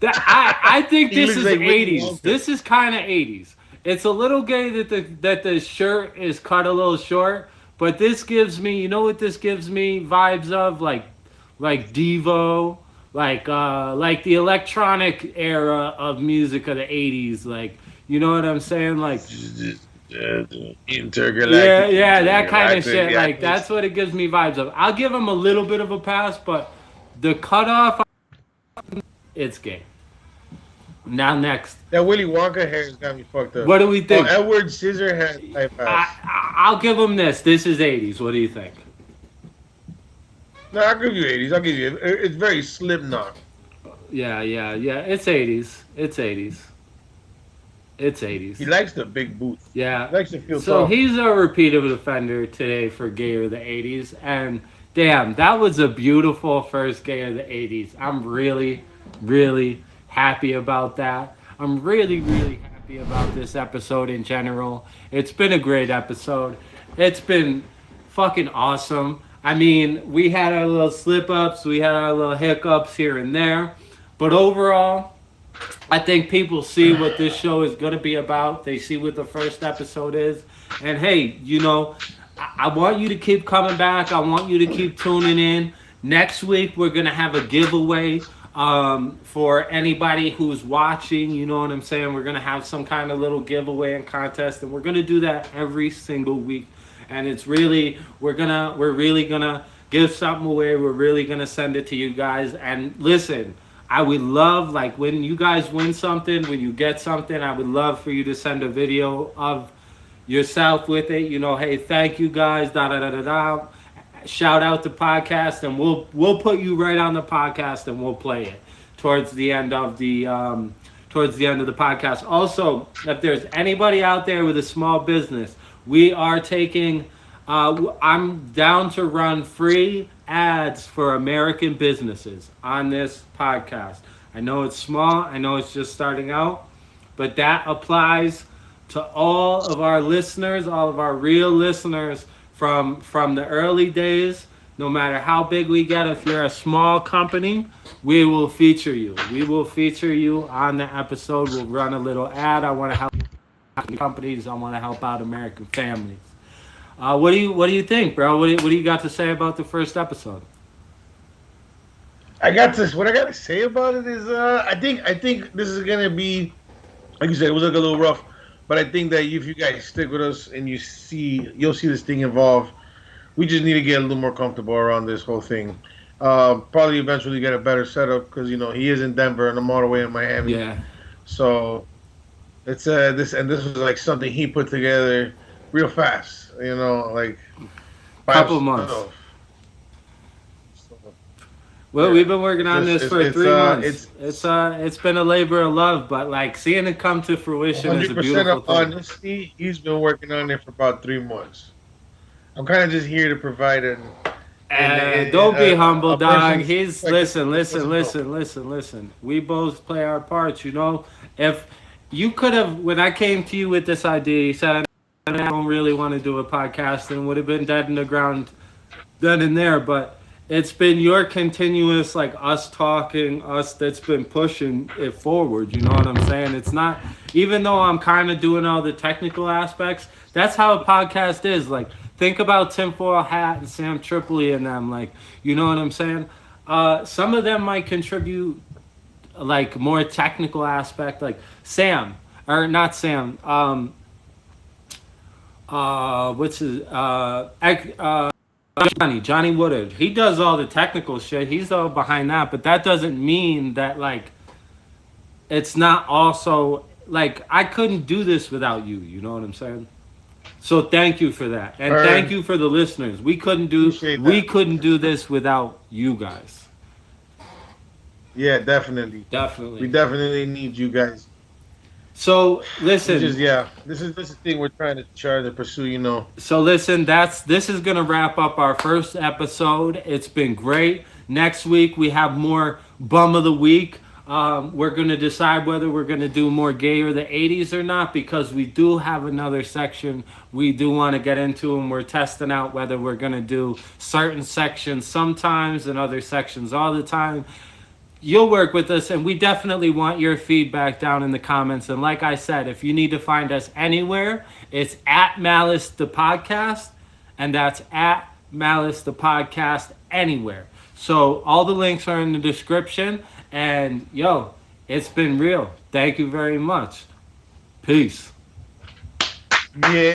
I think He this looks is like Willy 80s. Wonka. This is kind of 80s. It's a little gay that the shirt is cut a little short, but this gives me, you know what this gives me vibes of, like Devo, like the electronic era of music of the 80s, like, you know what I'm saying, like Intergalactic. yeah, that kind of intergalactic, shit. yeah. Like that's what it gives me vibes of. I'll give him a little bit of a pass, but the cutoff, it's gay. Now next, That Willy Wonka hair has got me fucked up. what do we think? Oh, Edward Scissorhands type ass. I'll give him this. This is 80s. What do you think? No, I'll give you 80s. I'll give you. It's very Slipknot. Yeah. It's 80s. It's 80s. It's 80s. He likes the big boots. Yeah. He likes to feel So tall. he's a repeat of offender today for Gay of the 80s. And damn, that was a beautiful first Gay of the 80s. I'm really, really happy about that. I'm really, really happy about this episode in general. It's been a great episode. It's been fucking awesome. I mean, we had our little slip ups, we had our little hiccups here and there. But overall, I think people see what this show is going to be about. They see what the first episode is. And hey, you know, I want you to keep coming back. I want you to keep tuning in. Next week, we're going to have a giveaway for anybody who's watching. You know what I'm saying? We're going to have some kind of little giveaway and contest. And we're going to do that every single week. And it's really, we're really going to give something away. We're really going to send it to you guys. And listen, I would love, like, when you guys win something, when you get something, I would love for you to send a video of yourself with it. You know, hey, thank you guys, da-da-da-da-da. Shout out the podcast, and we'll put you right on the podcast, and we'll play it towards the end of the podcast. Also, if there's anybody out there with a small business, we are taking, I'm down to run free ads for American businesses on this podcast. I know it's small, I know it's just starting out, but that applies to all of our listeners, all of our real listeners from the early days. No matter how big we get, if you're a small company, we will feature you. We will feature you on the episode. We'll run a little ad. I want to help companies. I want to help out American families. What do you think, bro? What do you got to say about the first episode? What I got to say about it is, I think this is gonna be, like you said, it was like a little rough, but I think that if you guys stick with us and you'll see this thing evolve. We just need to get a little more comfortable around this whole thing. Probably eventually get a better setup because he is in Denver and I'm all the way in Miami. Yeah. So it's this was like something he put together real fast. Like couple months. Well, yeah. We've been working on this for 3 months. It's been a labor of love, but like seeing it come to fruition is a beautiful thing. Honesty, he's been working on it for about 3 months. I'm kind of just here to provide don't be humble, dog. He's listen. We both play our parts, If you could have, when I came to you with this idea, you said I don't really want to do a podcast, and it would have been dead in the ground then and there. But it's been your continuous, like us talking, us that's been pushing it forward. You know what I'm saying? It's not, even though I'm kind of doing all the technical aspects. That's how a podcast is. Like, think about Tinfoil Hat and Sam Tripoli and them. Like, you know what I'm saying? Some of them might contribute, like, more technical aspect. Like Sam, or not Sam. What's his? Johnny Woodard. He does all the technical shit. He's all behind that. But that doesn't mean that, like, it's not also, like, I couldn't do this without you. You know what I'm saying? So thank you for that, and thank you for the listeners. We couldn't do this without you guys. Yeah, definitely. Definitely. We definitely need you guys. So listen. This is the thing we're trying to try to pursue. You know. So listen, this is gonna wrap up our first episode. It's been great. Next week we have more bum of the week. We're gonna decide whether we're gonna do more gay or the 80s or not, because we do have another section we do want to get into, and we're testing out whether we're gonna do certain sections sometimes and other sections all the time. You'll work with us, and we definitely want your feedback down in the comments. And like I said, if you need to find us anywhere, it's at Malice the Podcast, and that's at Malice the Podcast anywhere. So all the links are in the description. And yo, it's been real. Thank you very much. Peace. Yeah.